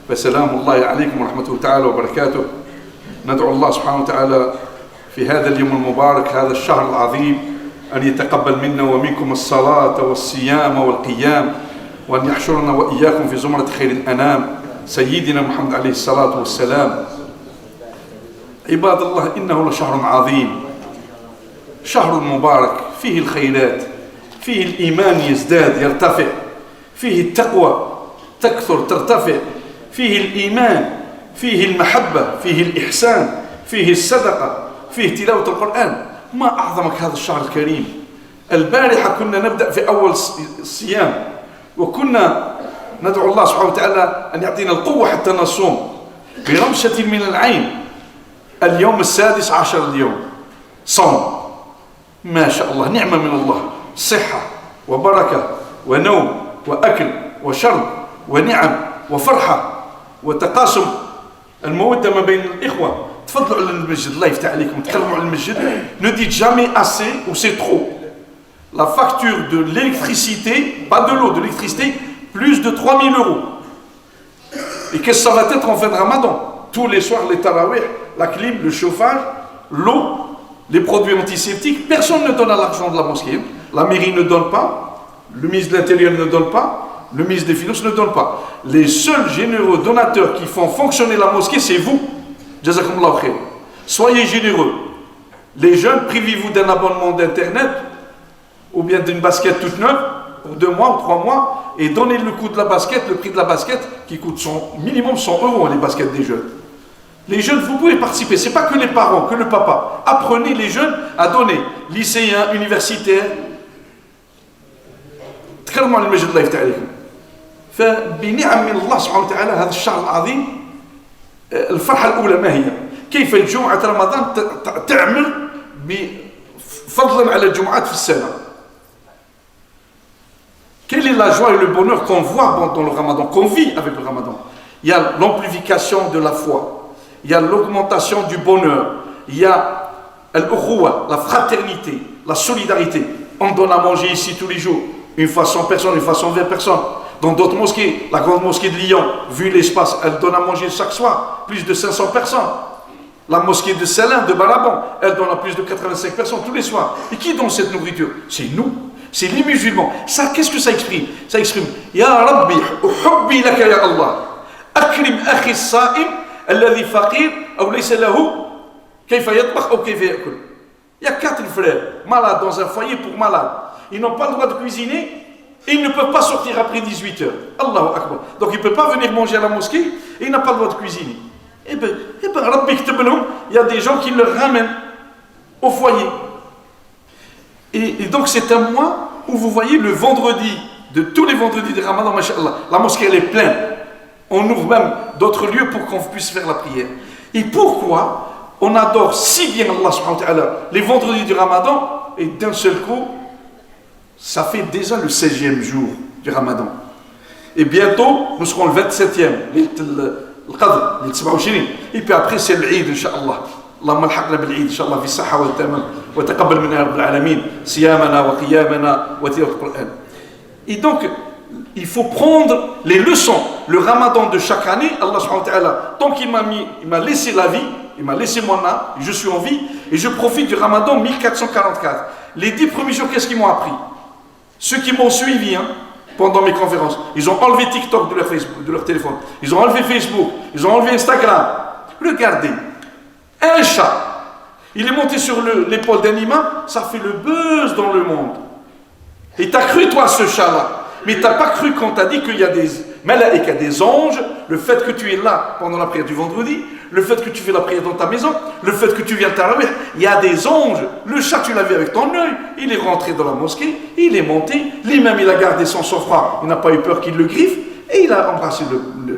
فسلام الله عليكم ورحمته تعالى وبركاته. ندعو الله سبحانه وتعالى في هذا اليوم المبارك، هذا الشهر العظيم، أن يتقبل منا ومنكم الصلاة والصيام والقيام، وأن يحشرنا وإياكم في زمرة خير الأنام سيدنا محمد عليه الصلاة والسلام. عباد الله، إنه لشهر عظيم، شهر مبارك، فيه الخيرات، فيه الإيمان يزداد يرتفع، فيه التقوى تكثر ترتفع، فيه الإيمان، فيه المحبة، فيه الإحسان، فيه الصدقة، فيه تلاوة القرآن. ما أعظمك هذا الشهر الكريم. البارحة كنا نبدأ في أول الصيام، وكنا ندعو الله سبحانه وتعالى أن يعطينا القوة حتى نصوم برمشة من العين. اليوم 16 اليوم صوم، ما شاء الله، نعمة من الله، صحة وبركة ونوم وأكل وشرب ونعم وفرحة وتقاسم المودة ما بين الإخوة. تفضلوا على المسجد، الله يفتح عليكم، تكلموا على المسجد. Ne dites jamais assez ou c'est trop. La facture de l'électricité, pas de l'eau, de l'électricité, plus de 3000 €. Et qu'est-ce que ça va être en fin de Ramadan? Tous les soirs, les tarawih, la clim, le chauffage, l'eau, les produits antiseptiques. Personne ne donne à l'argent de la mosquée. La mairie ne donne pas, le ministre de l'Intérieur ne donne pas, le ministre des Finances ne donne pas. Les seuls généreux donateurs qui font fonctionner la mosquée, c'est vous. Jazakumullah khair. Soyez généreux. Les jeunes, privez-vous d'un abonnement d'internet ou bien d'une basket toute neuve pour 2 mois ou 3 mois et donnez le coût de la basket, le prix de la basket qui coûte minimum 100 €, les baskets des jeunes. Les jeunes, vous pouvez participer, c'est pas que les parents, que le papa. Apprenez les jeunes à donner, lycéens, universitaires. تكلموا عن المجد، الله يفتح عليكم. فبنعم من الله سبحانه وتعالى هذا الشهر العظيم، الفرحة الأولى ما هي؟ كيف الجمعة رمضان تعمل فضلا على الجمعات في السنة. Quelle est la joie et le bonheur qu'on voit dans le Ramadan, qu'on vit avec le Ramadan? Il y a l'amplification de la foi, il y a l'augmentation du bonheur, il y a al-ukhuwa, la fraternité, la solidarité. On donne à manger ici tous les jours, une fois 100 personnes, une fois 120 personnes. Dans d'autres mosquées, la grande mosquée de Lyon, vu l'espace, elle donne à manger chaque soir plus de 500 personnes. La mosquée de Salin, de Balaban, elle donne à plus de 85 personnes tous les soirs. Et qui donne cette nourriture? C'est nous, c'est les musulmans. Ça, qu'est-ce que ça exprime? Ça exprime Ya Rabbi, uhubbi laka ya Allah, akrim akhi as-sa'im alladhi faqir ou laysa lahu kayfa yatbakh ou kayfa yakul. Il y a 4 frères malades dans un foyer pour malades. Ils n'ont pas le droit de cuisiner. Et ils ne peuvent pas sortir après 18 h. Allahu Akbar. Donc il ne peut pas venir manger à la mosquée et il n'a pas le droit de cuisiner. Eh bien, Rabbi Ktebenoum, il y a des gens qui le ramènent au foyer. Et donc c'est un mois où vous voyez le vendredi, de tous les vendredis de Ramadan, masha'Allah, la mosquée elle est pleine. On ouvre même d'autres lieux pour qu'on puisse faire la prière. Et pourquoi on adore si bien Allah subhanahu wa ta'ala les vendredis du Ramadan et d'un seul coup, ça fait déjà le 16e jour du Ramadan. Et bientôt, nous serons le 27e, le-Qadr, le 27. Et puis après, c'est l'Eid, Inch'Allah. Allahumma alhaqna bil-Eid, Inch'Allah, fi saha wa tamam, wa taqabbal minna rabbil alamin, siyamana wa qiyamana wa tilawat al-Qur'an. Et donc, il faut prendre les leçons. Le Ramadan de chaque année, Allah subhanahu wa ta'ala, tant qu'il m'a laissé la vie, il m'a laissé mon âme, je suis en vie, et je profite du Ramadan 1444. Les 10 premiers jours, qu'est-ce qu'ils m'ont appris? Ceux qui m'ont suivi pendant mes conférences, ils ont enlevé TikTok de leur Facebook, de leur téléphone. Ils ont enlevé Facebook, ils ont enlevé Instagram. Regardez, un chat, il est monté sur l'épaule d'un imam, ça fait le buzz dans le monde. Et tu as cru toi ce chat-là, mais tu n'as pas cru quand tu as dit qu'il y a des malaïka, des anges, le fait que tu es là pendant la prière du vendredi, le fait que tu fais la prière dans ta maison, le fait que tu viens tarawih, il y a des anges. Le chat, tu l'as vu avec ton œil, il est rentré dans la mosquée, il est monté, l'imam il a gardé son sang-froid, il n'a pas eu peur qu'il le griffe, et il a embrassé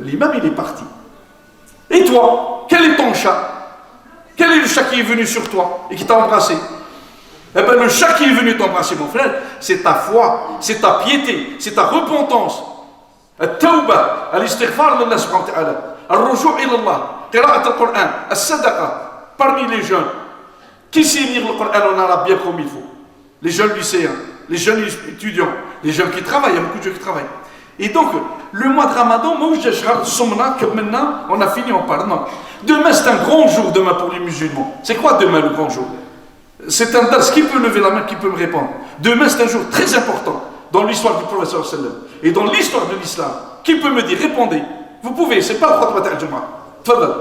l'imam, il est parti. Et toi, quel est ton chat? Quel est le chat qui est venu sur toi et qui t'a embrassé? Eh bien le chat qui est venu t'embrasser, mon frère, c'est ta foi, c'est ta piété, c'est ta repentance. Al-tawbah, al-istighfar d'Allah subhanahu wa ta'ala, al-rujou' ila Allah, qira'at al-Qur'an, al-sadaqa. Parmi les jeunes, qui sait lire le Coran en arabe bien comme il faut? Les jeunes lycéens, les jeunes étudiants, les jeunes qui travaillent, il y a beaucoup de jeunes qui travaillent. Et donc, le mois de Ramadan, maintenant, on a fini, on parle. Non. Demain, c'est un grand jour, demain, pour les musulmans. C'est quoi demain, le grand jour? C'est un dars. Qui peut lever la main, qui peut me répondre? Demain, c'est un jour très important dans l'histoire du prophète et dans l'histoire de l'islam. Qui peut me dire? Répondez. Vous pouvez, c'est pas le khutbah al-Jumu'ah. Tfadal.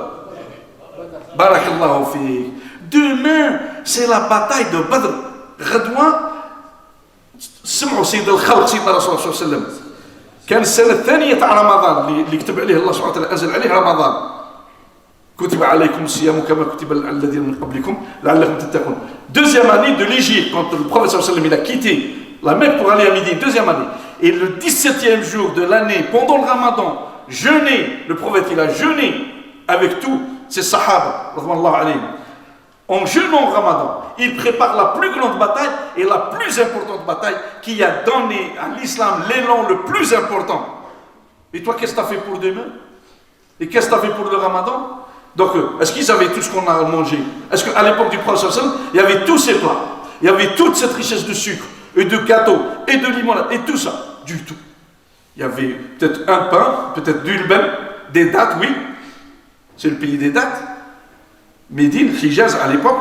Barakallahu fi. Demain, c'est la bataille de Badr. Ghadwa, سمعوا سيد الخلق سيدنا رسول الله صلى الله عليه وسلم كان السنة الثانية تاع رمضان اللي كتب عليه الله سبحانه وتعالى أنزل عليه رمضان كتب عليكم الصيام كما كتب على الذين من قبلكم لعلكم تتقون. Deuxième année de l'Égypte, quand le prophète sallallahu alayhi wa sallam il a quitté la Mecque pour aller à Médine, deuxième année. Et le 17e jour de l'année, pendant le Ramadan, jeûné, le prophète il a jeûné avec tous ses sahaba, radhiyallahu alayhim. En jeûnant au Ramadan, il prépare la plus grande bataille et la plus importante bataille qui a donné à l'islam l'élan le plus important. Et toi, qu'est-ce que tu as fait pour demain? Et qu'est-ce que tu as fait pour le Ramadan? Donc, est-ce qu'ils avaient tout ce qu'on a mangé? Est-ce qu'à l'époque du prophète sallallahu alayhi wa sallam, il y avait tous ces plats? Il y avait toute cette richesse de sucre, et de gâteaux, et de limonade, et tout ça? Du tout. Il y avait peut-être un pain, peut-être du lben, des dattes, oui. C'est le pays des dattes. Médine, Hijaz à l'époque,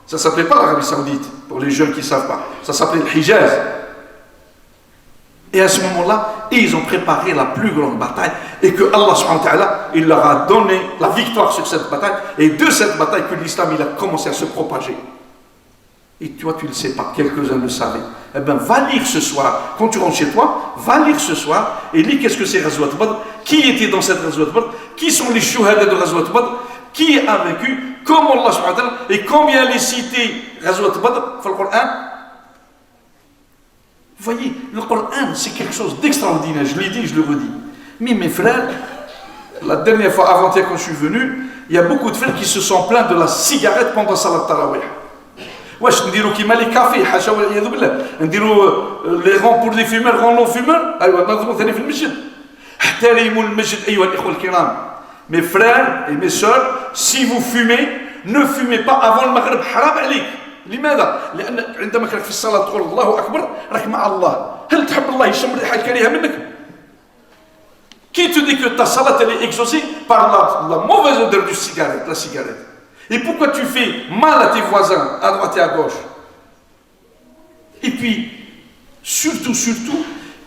ça ne s'appelait pas l'Arabie Saoudite, pour les jeunes qui ne savent pas. Ça s'appelait le Hijaz. Et à ce moment-là, ils ont préparé la plus grande bataille et que Allah subhanahu wa ta'ala, il leur a donné la victoire sur cette bataille. Et de cette bataille que l'islam, il a commencé à se propager. Et toi, tu ne le sais pas, quelques-uns le savaient. Eh bien, va lire ce soir, quand tu rentres chez toi, va lire ce soir et lis qu'est-ce que c'est Ghazwat Badr, qui était dans cette Ghazwat Badr, qui sont les shuhada de Ghazwat Badr, qui a vécu, comment Allah subhanahu wa ta'ala, et combien il est cité Ghazwat Badr dans le Coran. Vous voyez, le Coran, c'est quelque chose d'extraordinaire, je l'ai dit, je le redis. Mais mes frères, la dernière fois, avant-hier, quand je suis venu, il y a beaucoup de frères qui se sont plaints de la cigarette pendant Salat Tarawih. واش نديرو كيما لي كافي حاشا والعياذ بالله نديرو لي غون بور لي فيمور غون نون فيمور ايوا نظموا ثاني في المسجد احترموا المسجد ايها الاخوه الكرام. Mes frères et mes sœurs, si vous fumez, ne fumez pas avant le maghrib. حرام عليك. لماذا؟ لأن عندما كنت في الصلاة تقول الله أكبر راك مع الله. هل تحب الله يشم الريحة الكريهة منك؟ Qui te dit que ta salat elle est exaucée par la mauvaise odeur du cigarette, la cigarette? Et pourquoi tu fais mal à tes voisins, à droite et à gauche? Et puis, surtout,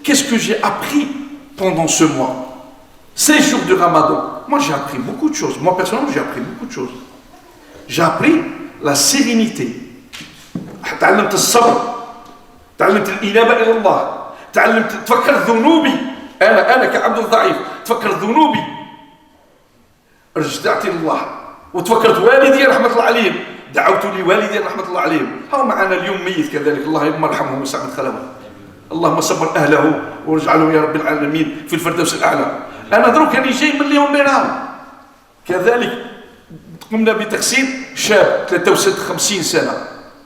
qu'est-ce que j'ai appris pendant ce mois? Ces jours de Ramadan, moi j'ai appris beaucoup de choses. Moi personnellement, j'ai appris beaucoup de choses. J'ai appris la sérénité. تعلمت الصبر. تعلمت الإنابة إلى الله. تعلمت تفكر ذنوبي. أنا كعبد ضعيف تفكر ذنوبي. رجعت إلى الله. وتفكرت والدي رحمة الله عليهم. دعوت لوالدي رحمة الله عليهم. هو معنا اليوم ميت كذلك، الله يرحمه ويسع مدخلهم. اللهم صبر أهله واجعلهم يا رب العالمين في الفردوس الأعلى. أنا دروك راني جاي من اليوم بيران. كذلك قمنا بتقسيم شاب 53 سنة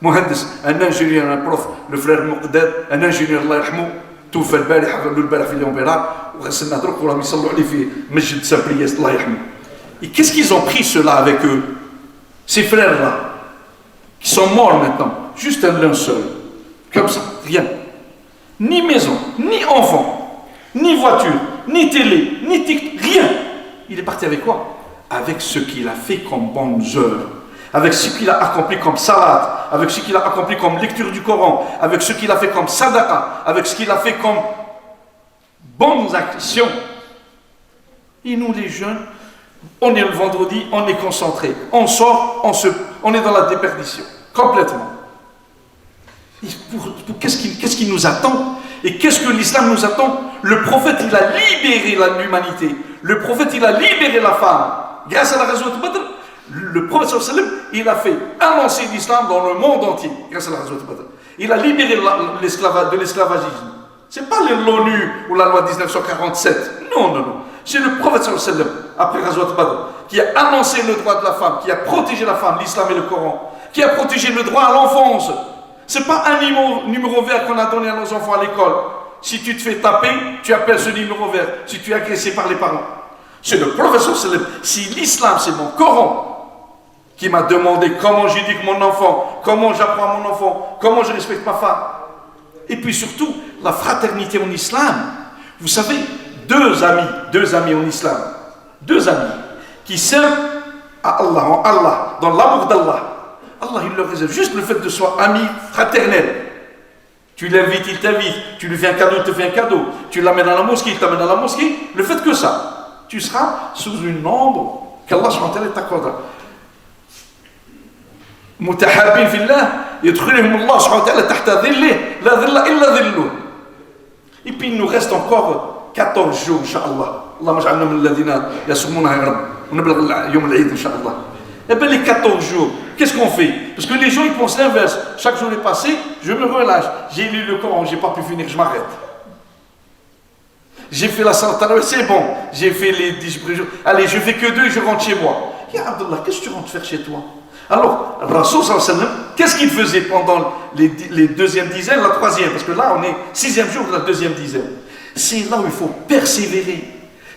مهندس، ان انجينيور، ان بروف، لو فرير مقداد، ان انجينيور الله يرحمه توفى البارح، قالوا البارح في اليوم بيران وغسلنا دروك وراهم يصلوا عليه في مسجد سابرياس الله يرحمه. Et qu'est-ce qu'ils ont pris cela avec eux? Ces frères-là, qui sont morts maintenant, juste un linceul, comme ça, rien. Ni maison, ni enfant, ni voiture, ni télé, ni TikTok, rien. Il est parti avec quoi? Avec ce qu'il a fait comme bonnes œuvres, avec ce qu'il a accompli comme salat, avec ce qu'il a accompli comme lecture du Coran, avec ce qu'il a fait comme sadaqa, avec ce qu'il a fait comme bonnes actions. Et nous les jeunes, on est le vendredi, on est concentré, on sort, on est dans la déperdition, complètement. Qu'est-ce qui nous attend? Et qu'est-ce que l'islam nous attend? Le prophète, il a libéré l'humanité. Le prophète, il a libéré la femme. Grâce à la Ghazwat Badr, le prophète sallallahu alayhi wa sallam, il a fait annoncer l'islam dans le monde entier. Grâce à la Ghazwat Badr. Il a libéré de l'esclavagisme. C'est pas l'ONU ou la loi 1947. Non. C'est le prophète sallallahu alayhi wa sallam, après Ghazwat Badr, qui a annoncé le droit de la femme, qui a protégé la femme, l'islam et le Coran, qui a protégé le droit à l'enfance. C'est pas un numéro vert qu'on a donné à nos enfants à l'école. Si tu te fais taper, tu appelles ce numéro vert. Si tu es agressé par les parents. C'est le prophète sallallahu alayhi wa sallam. Si l'islam, c'est mon Coran qui m'a demandé comment j'éduque mon enfant, comment j'apprends à mon enfant, comment je respecte ma femme. Et puis surtout, la fraternité en islam. Vous savez, deux amis en islam, deux amis qui s'aiment à Allah, en Allah, dans l'amour d'Allah. Allah, il leur réserve juste le fait de soit ami fraternel. Tu l'invites, il t'invite. Tu lui fais un cadeau, il te fait un cadeau. Tu l'amènes à la mosquée, il t'amène à la mosquée. Le fait que ça, tu seras sous une ombre qu'Allah t'accordera. متحابين في الله يدخلهم الله سبحانه وتعالى تحت ظله لا ظل إلا ظله. Et puis il nous reste encore 14 jours, Inch'Allah. اللهم اجعلنا من الذين يصومونها يا رب ونبلغ يوم العيد إن شاء الله. Eh bien les 14 jours, qu'est-ce qu'on fait? Parce que les gens ils pensent l'inverse. Chaque jour est passé, je me relâche. J'ai lu le Coran, j'ai pas pu finir, je m'arrête. J'ai fait la salat tarawih, c'est bon. J'ai fait les 10 jours. Allez, je fais que 2 et je rentre chez moi. Ya Abdullah, qu'est-ce que tu rentres faire chez toi? Alors, Rasoul sallallahu alayhi wa sallam, qu'est-ce qu'il faisait pendant les deuxièmes dizaines, la troisième? Parce que là, on est 6e jour de la deuxième dizaine. C'est là où il faut persévérer.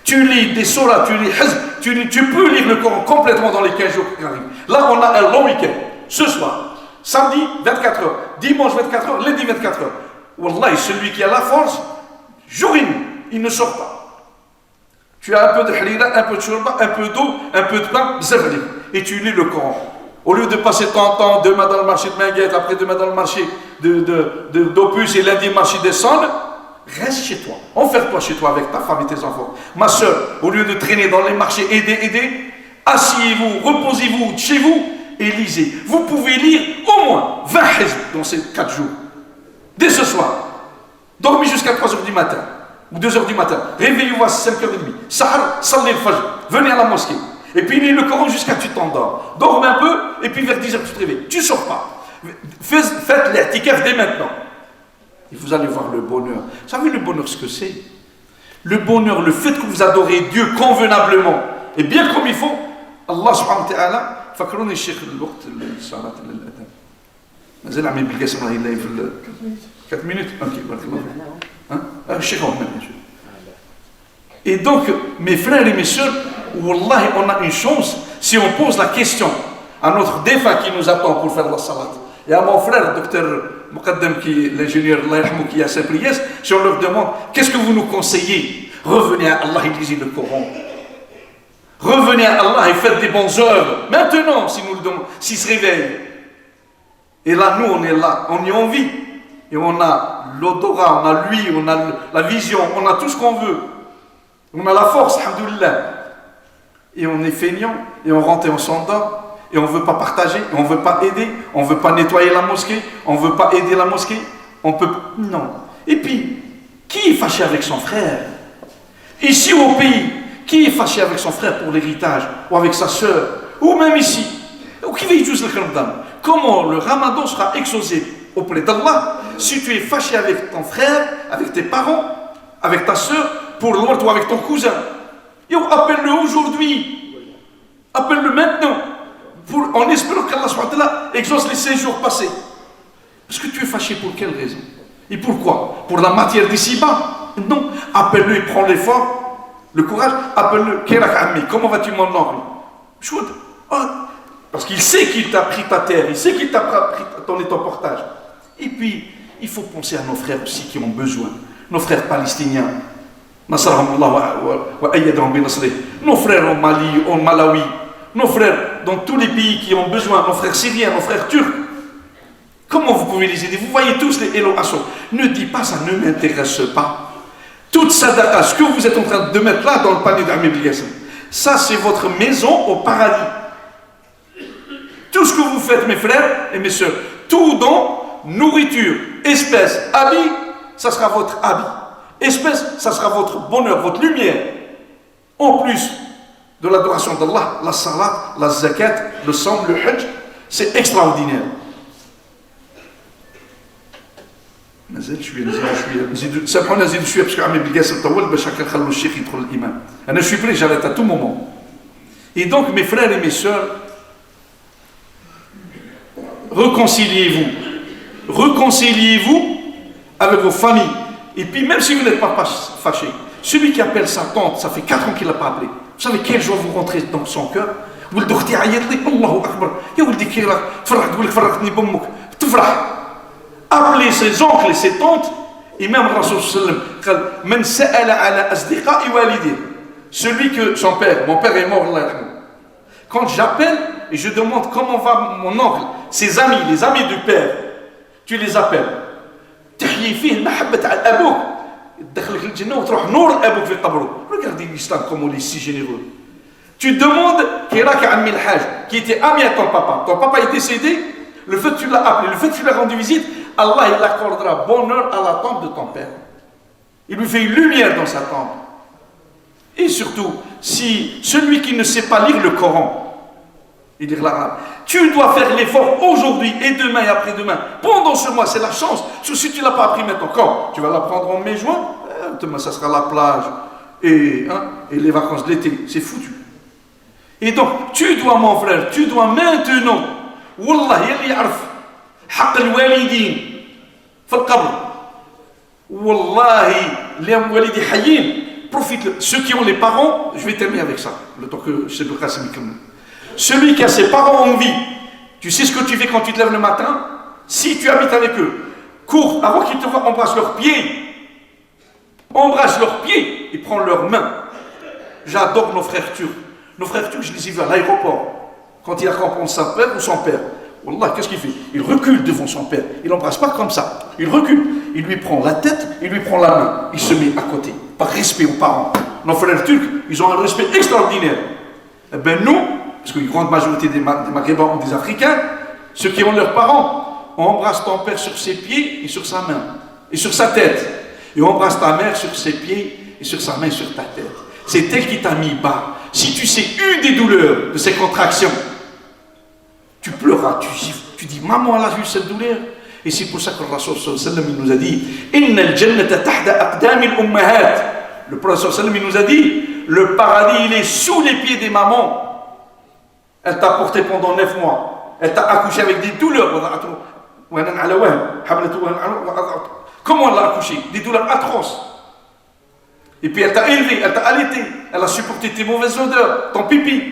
Tu lis des sourates, tu lis Hizb, tu peux lire le Coran complètement dans les 15 jours qui arrivent. Là, on a un long week-end. Ce soir, samedi, 24 heures. Dimanche, 24 heures. Lundi, 24 heures. Wallah, celui qui a la force, il ne sort pas. Tu as un peu de halila, un peu de shurba, un peu d'eau, un peu de pain, et tu lis le Coran. Au lieu de passer ton temps demain dans le marché de Minguette, après demain dans le marché d'Opus et lundi marché des Sandes, reste chez toi. Enferme-toi chez toi avec ta femme et tes enfants. Ma soeur, au lieu de traîner dans les marchés, aidez, asseyez-vous, reposez-vous chez vous et lisez. Vous pouvez lire au moins 20 hizb dans ces 4 jours. Dès ce soir. Dormez jusqu'à 3h du matin ou 2h du matin. Réveillez-vous à 5h30. Sahar, salli al-fajr. Venez à la mosquée. Et puis lis le Coran jusqu'à ce que tu t'endors. Dors un peu, et puis vers 10h tu te réveilles. Tu ne sors pas. Faites l'ihtikaf dès maintenant. Et vous allez voir le bonheur. Vous savez le bonheur, ce que c'est? Le bonheur, le fait que vous adorez Dieu convenablement, et bien comme il faut, Allah subhanahu wa ta'ala, فكروني الشيخ الوقت الصلاة للأذان. مازال عم يبقى الله يلاقي في 4 minutes. Ok, بارك الله فيك. الشيخ هو هنا. Et donc, mes frères et mes sœurs, Wallahi, on a une chance si on pose la question à notre défunt qui nous attend pour faire la salat. Et à mon frère, docteur Muqaddam, l'ingénieur qui est à Saint-Priest, si on leur demande, qu'est-ce que vous nous conseillez? Revenez à Allah et lisez le Coran. Revenez à Allah et faites des bonnes œuvres. Maintenant, si nous le demandons, s'il se réveille. Et là, nous, on est là, on est en vie. Et on a l'odorat, on a l'huile, on a la vision, on a tout ce qu'on veut. On a la force, alhamdoulilah. Et on est feignant, et on rentre et on s'endort, et on ne veut pas partager, et on ne veut pas aider, on ne veut pas nettoyer la mosquée, on ne veut pas aider la mosquée, on peut... Non. Et puis, qui est fâché avec son frère? Ici au pays, qui est fâché avec son frère pour l'héritage, ou avec sa soeur, ou même ici? Ou qui veut juste le Ramadan? Comment le Ramadan sera exaucé auprès d'Allah si tu es fâché avec ton frère, avec tes parents, avec ta soeur, pour le ou avec ton cousin? Et appelle-le aujourd'hui, appelle-le maintenant, en espérant qu'Allah exauce les 16 jours passés. Parce que tu es fâché pour quelle raison? Et pourquoi? Pour la matière d'ici-bas? Non, appelle-le et prends l'effort, le courage, appelle-le. Comment vas-tu mon oncle? Parce qu'il sait qu'il t'a pris ta terre, il sait qu'il t'a pris ton portage. Et puis, il faut penser à nos frères aussi qui ont besoin, nos frères palestiniens. Nos frères au Mali, au Malawi, nos frères dans tous les pays qui ont besoin, nos frères syriens, nos frères turcs. Comment vous pouvez les aider? Vous voyez tous les Elo Asso. Ne dis pas ça ne m'intéresse pas. Toute sadaqa, ce que vous êtes en train de mettre là dans le panier d'Ahmed Bigassim, ça c'est votre maison au paradis. Tout ce que vous faites, mes frères et mes soeurs, tout don, nourriture, espèces, habits, ça sera votre habit. Espèce, ça sera votre bonheur, votre lumière. En plus de l'adoration d'Allah, la salat, la zakat, le sang, le hajj, c'est extraordinaire. مازال شويه نزيد سامحونا نزيد شويه باش عمي بالقاسم طول باش هكا نخلوا الشيخ يدخل الامام. انا شوي بري j'arrête à tout moment. Et donc mes frères et mes sœurs, réconciliez-vous avec vos familles. Et puis même si vous n'êtes pas fâché, celui qui appelle sa tante, ça fait 4 ans qu'il ne l'a pas appelé. Vous savez quel jour vous rentrez dans son cœur? ولد اختي عيط لي الله اكبر يا ولدي كي راك تفرح تقول لك فرقتني بامك تفرح. Appelez ses oncles et ses tantes Et même Rasul sallam قال من سأل على أصدقاء والده, celui que son père, mon père est mort, Allah yarhamou. Quand j'appelle et je demande comment va mon oncle, ses amis, les amis du père, tu les appelles. تحيي فيه المحبة على أبوك تدخلك الجنة وتروح نور أبوك في قبره. Regardez l'islam comme il est si généreux. Tu demandes Kirak Ammi al-Hajj, qui était ami à ton papa. Ton papa est décédé, le fait que tu l'as appelé, le fait que tu lui as rendu visite, Allah il accordera bonheur à la tombe de ton père. Il lui fait une lumière dans sa tombe. Et surtout, si celui qui ne sait pas lire le Coran, il lit l'arabe, tu dois faire l'effort aujourd'hui et demain et après-demain. Pendant ce mois, c'est la chance. Parce que si tu ne l'as pas appris maintenant, quand tu vas l'apprendre en mai-juin, demain ça sera la plage et les vacances de l'été. C'est foutu. Et donc, tu dois, mon frère, tu dois maintenant, Wallah, yalli yarf, haq al-walidin, fi al-qabr. Wallahi, les walidi hayyin, profite. Ceux qui ont les parents, je vais terminer avec ça, le temps que je sais le cas, c'est comme celui qui a ses parents en vie, tu sais ce que tu fais quand tu te lèves le matin? Si tu habites avec eux, cours, avant qu'ils te voient, embrasse leurs pieds. Embrasse leurs pieds et prends leurs mains. J'adore nos frères turcs. Nos frères turcs, je les ai vus à l'aéroport. Quand il accompagne sa père ou son père. Wallah, qu'est-ce qu'il fait? Il recule devant son père. Il n'embrasse pas comme ça. Il recule. Il lui prend la tête, il lui prend la main. Il se met à côté. Par respect aux parents. Nos frères turcs, ils ont un respect extraordinaire. Eh bien nous, parce qu'une grande majorité des Maghrébins ou des Africains, ceux qui ont leurs parents, on embrasse ton père sur ses pieds et sur sa main. Et sur sa tête. Et on embrasse ta mère sur ses pieds et sur sa main et sur ta tête. C'est elle qui t'a mis bas. Si tu sais une des douleurs de ces contractions, tu pleuras, tu gifles, tu dis maman elle a eu cette douleur. Et c'est pour ça que le Rasul sallallahu alayhi wa sallam nous a dit Inna al-jannata tahda aqdami al-ummahat. Le prophète sallallahu alayhi wa sallam nous a dit le paradis il est sous les pieds des mamans. Elle t'a porté pendant 9 mois. Elle t'a accouché avec des douleurs. Comment elle l'a accouché? Des douleurs atroces. Et puis elle t'a élevé, elle t'a allaité, elle a supporté tes mauvaises odeurs, ton pipi,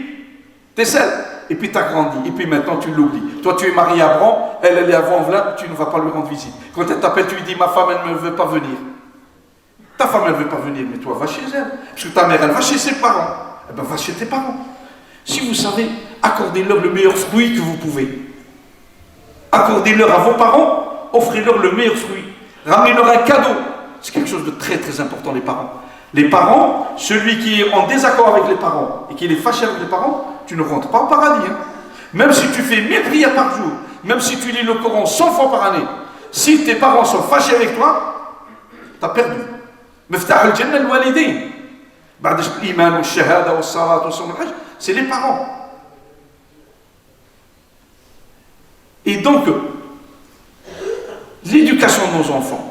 tes selles. Et puis tu as grandi, et puis maintenant tu l'oublies. Toi tu es marié à Bran, elle est à Vanvelin, tu ne vas pas lui rendre visite. Quand elle t'appelle, tu lui dis ma femme elle ne veut pas venir. Ta femme elle ne veut pas venir, mais toi va chez elle. Parce que ta mère elle va chez ses parents. Eh bien va chez tes parents. Si vous savez, accordez-leur le meilleur fruit que vous pouvez. Accordez-leur à vos parents, offrez-leur le meilleur fruit. Ramenez-leur un cadeau. C'est quelque chose de très très important les parents. Les parents, celui qui est en désaccord avec les parents et qui est fâché avec les parents, tu ne rentres pas au paradis. Hein. Même si tu fais 1000 prières par jour, même si tu lis le Coran 100 fois par année, si tes parents sont fâchés avec toi, tu as perdu. C'est les parents. Et donc, l'éducation de nos enfants.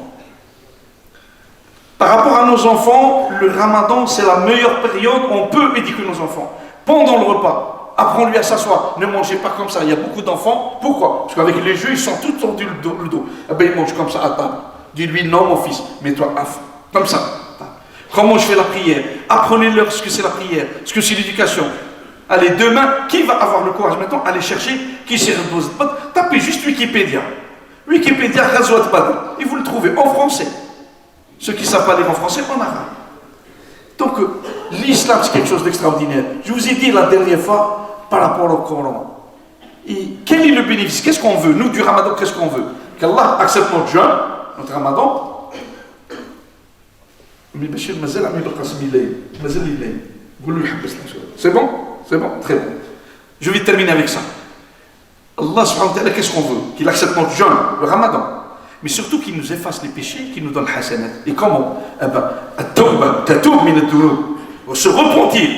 Par rapport à nos enfants, le ramadan, c'est la meilleure période où on peut éduquer nos enfants. Pendant le repas, apprends-lui à s'asseoir. Ne mangez pas comme ça. Il y a beaucoup d'enfants. Pourquoi? Parce qu'avec les jeux, ils sont tous tordus le dos. Eh bien, ils mangent comme ça à table. Dis-lui, non, mon fils, mets-toi comme ça. Comment je fais la prière? Apprenez-leur ce que c'est la prière, ce que c'est l'éducation. Allez, demain, qui va avoir le courage maintenant? Allez chercher qui s'est reposé. Tapez juste Wikipédia. Wikipédia, Ghazwat Badr. Et vous le trouvez en français. Ceux qui ne savent pas lire en français, en arabe. Donc, l'islam, c'est quelque chose d'extraordinaire. Je vous ai dit la dernière fois, par rapport au Coran. Et quel est le bénéfice? Qu'est-ce qu'on veut? Nous, du ramadan, qu'est-ce qu'on veut? Qu'Allah accepte notre jeûne, notre ramadan. C'est bon? C'est bon? Très bon. Je vais terminer avec ça. Allah subhanahu wa ta'ala, qu'est-ce qu'on veut? Qu'il accepte notre jeûne, le ramadan. Mais surtout qu'il nous efface les péchés, qu'il nous donne hasanat. Et comment? Eh bien, se repentir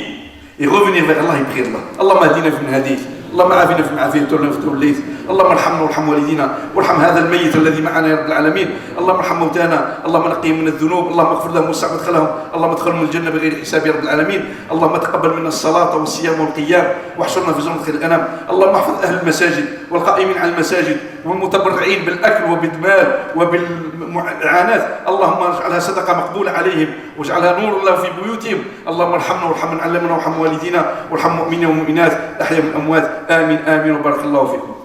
et revenir vers Allah et prier Allah. Allahumma adina fi al-hadith. اللهم عافنا فيما عافيت وتوليت اللهم ارحمنا وارحم والدينا وارحم هذا الميت الذي معنا يا رب العالمين اللهم ارحم موتانا اللهم نقيهم من الذنوب اللهم اغفر لهم وسع مدخلهم اللهم ادخلهم الجنه بغير حساب يا رب العالمين اللهم تقبل منا الصلاه والصيام والقيام واحشرنا في زمره خير الانام اللهم احفظ اهل المساجد والقائمين على المساجد والمتبرعين بالاكل وبالمال وبالإعانات اللهم اجعلها صدقه مقبوله عليهم واجعلها نور الله في بيوتهم اللهم ارحمنا وارحم من علمنا وارحم والدينا وارحم المؤمنين والمؤمنات احياء من الاموات آمين آمين وبارك الله فيكم.